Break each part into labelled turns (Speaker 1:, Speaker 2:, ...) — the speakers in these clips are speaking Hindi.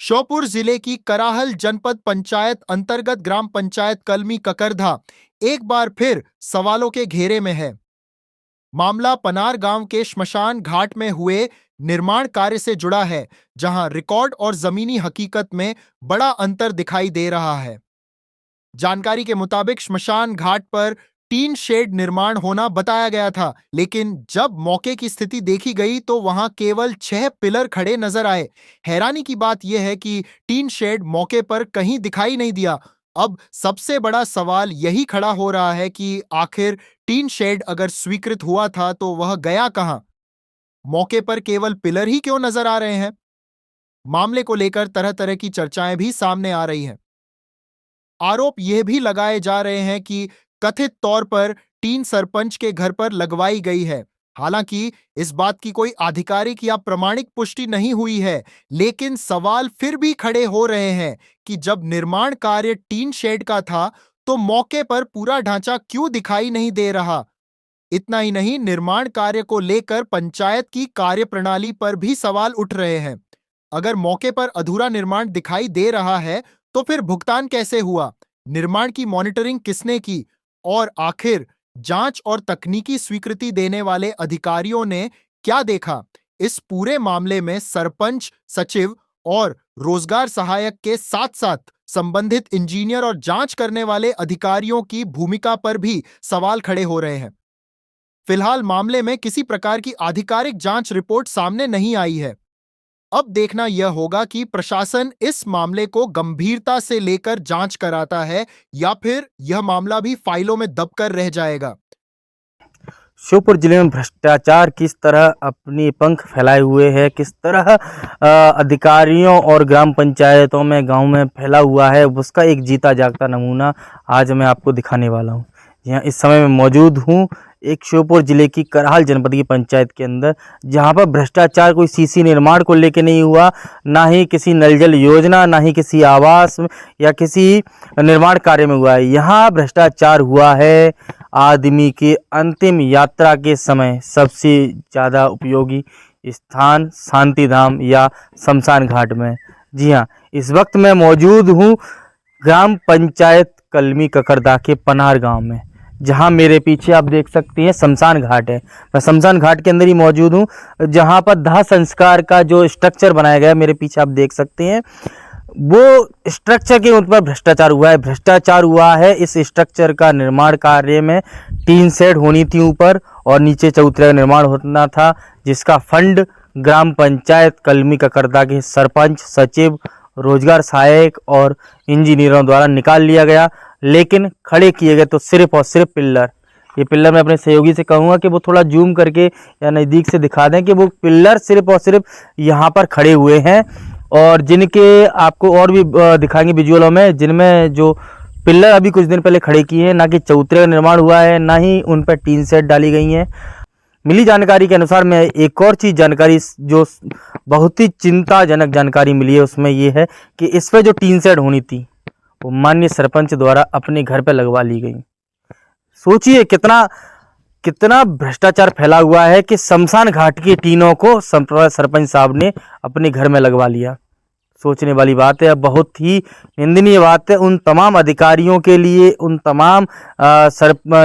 Speaker 1: श्योपुर जिले की कराहल जनपद पंचायत अंतर्गत ग्राम पंचायत कलमी ककरधा एक बार फिर सवालों के घेरे में है। मामला पनार गांव के श्मशान घाट में हुए निर्माण कार्य से जुड़ा है, जहां रिकॉर्ड और जमीनी हकीकत में बड़ा अंतर दिखाई दे रहा है। जानकारी के मुताबिक श्मशान घाट पर टीन शेड निर्माण होना बताया गया था, लेकिन जब मौके की स्थिति देखी गई तो वहां केवल 6 पिलर खड़े नजर आए। हैरानी की बात यह है कि टीन शेड मौके पर कहीं दिखाई नहीं दिया। अब सबसे बड़ा सवाल यही खड़ा हो रहा है कि आखिर टीन शेड अगर स्वीकृत हुआ था तो वह गया कहां? मौके पर केवल पिलर ही क्यों नजर आ रहे हैं? मामले को लेकर तरह तरह की चर्चाएं भी सामने आ रही हैं। आरोप यह भी लगाए जा रहे हैं कि कथित तौर पर टीन सरपंच के घर पर लगवाई गई है। हालांकि इस बात की कोई आधिकारिक या प्रमाणिक पुष्टि नहीं हुई है, लेकिन सवाल फिर भी खड़े हो रहे हैं कि जब निर्माण कार्य टीन शेड का था तो मौके पर पूरा ढांचा क्यों दिखाई नहीं दे रहा? इतना ही नहीं, निर्माण कार्य को लेकर पंचायत की कार्यप्रणाली पर भी सवाल उठ रहे हैं। अगर मौके पर अधूरा निर्माण दिखाई दे रहा है तो फिर भुगतान कैसे हुआ? निर्माण की मॉनिटरिंग किसने की? और आखिर जांच और तकनीकी स्वीकृति देने वाले अधिकारियों ने क्या देखा? इस पूरे मामले में सरपंच, सचिव और रोजगार सहायक के साथ साथ संबंधित इंजीनियर और जांच करने वाले अधिकारियों की भूमिका पर भी सवाल खड़े हो रहे हैं। फिलहाल मामले में किसी प्रकार की आधिकारिक जांच रिपोर्ट सामने नहीं आई है। अब देखना यह होगा कि प्रशासन इस मामले को गंभीरता से लेकर जांच कराता है या फिर यह मामला भी फाइलों में दबकर रह जाएगा।
Speaker 2: श्योपुर जिले में भ्रष्टाचार किस तरह अपनी पंख फैलाए हुए है, किस तरह अधिकारियों और ग्राम पंचायतों में, गांव में फैला हुआ है, उसका एक जीता जागता नमूना आज मैं आपको दिखाने वाला हूं। यहाँ इस समय मैं मौजूद हूं एक श्योपुर जिले की कराहल जनपद की पंचायत के अंदर, जहां पर भ्रष्टाचार कोई सीसी निर्माण को लेकर नहीं हुआ, ना ही किसी नल जल योजना, ना ही किसी आवास या किसी निर्माण कार्य में हुआ है। यहाँ भ्रष्टाचार हुआ है आदमी के अंतिम यात्रा के समय सबसे ज़्यादा उपयोगी स्थान शांति धाम या शमशान घाट में। जी हाँ, इस वक्त मैं मौजूद हूँ ग्राम पंचायत कलमी ककरधा के पनार गांव में, जहां मेरे पीछे आप देख सकते हैं शमशान घाट है। मैं शमशान घाट के अंदर ही मौजूद हूं, जहां पर दाह संस्कार का जो स्ट्रक्चर बनाया गया है, मेरे पीछे आप देख सकते हैं, वो स्ट्रक्चर के ऊपर भ्रष्टाचार हुआ है। भ्रष्टाचार हुआ है इस स्ट्रक्चर का निर्माण कार्य में। टीन शेड होनी थी ऊपर और नीचे चबूतरे का निर्माण होना था, जिसका फंड ग्राम पंचायत कलमी ककरधा के सरपंच, सचिव, रोजगार सहायक और इंजीनियरों द्वारा निकाल लिया गया, लेकिन खड़े किए गए तो सिर्फ और सिर्फ पिल्लर। ये पिल्लर मैं अपने सहयोगी से कहूँगा कि वो थोड़ा जूम करके या नज़दीक से दिखा दें कि वो पिल्लर सिर्फ और सिर्फ यहाँ पर खड़े हुए हैं, और जिनके आपको और भी दिखाएंगे विजुअलों में, जिनमें जो पिल्लर अभी कुछ दिन पहले खड़े किए हैं, ना कि चबूतरे का निर्माण हुआ है, ना ही उन पर टीन शेड डाली गई हैं। मिली जानकारी के अनुसार मैं एक और चीज़ जानकारी जो बहुत ही चिंताजनक जानकारी मिली है, उसमें ये है कि इस पर जो टीन शेड होनी थी वो माननीय सरपंच द्वारा अपने घर पे लगवा ली गई। सोचिए कितना भ्रष्टाचार फैला हुआ है कि शमशान घाट की टीनों को सरपंच साहब ने अपने घर में लगवा लिया। सोचने वाली बात है, बहुत ही निंदनीय बात है उन तमाम अधिकारियों के लिए, उन तमाम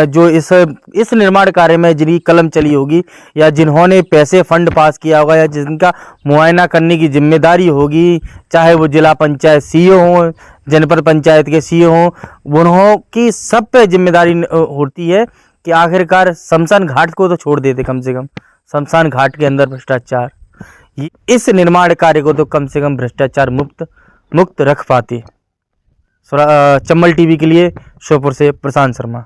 Speaker 2: जो इस निर्माण कार्य में जिनकी कलम चली होगी या जिन्होंने पैसे फंड पास किया होगा या जिनका मुआयना करने की जिम्मेदारी होगी, चाहे वो जिला पंचायत सीईओ हों, जनपद पंचायत के सीईओ हों, उन्हों की सब पे जिम्मेदारी होती है कि आखिरकार शमशान घाट को तो छोड़ देते, कम से कम शमशान घाट के अंदर भ्रष्टाचार, इस निर्माण कार्य को तो कम से कम भ्रष्टाचार मुक्त रख पाते। चम्बल टीवी के लिए श्योपुर से प्रशांत शर्मा।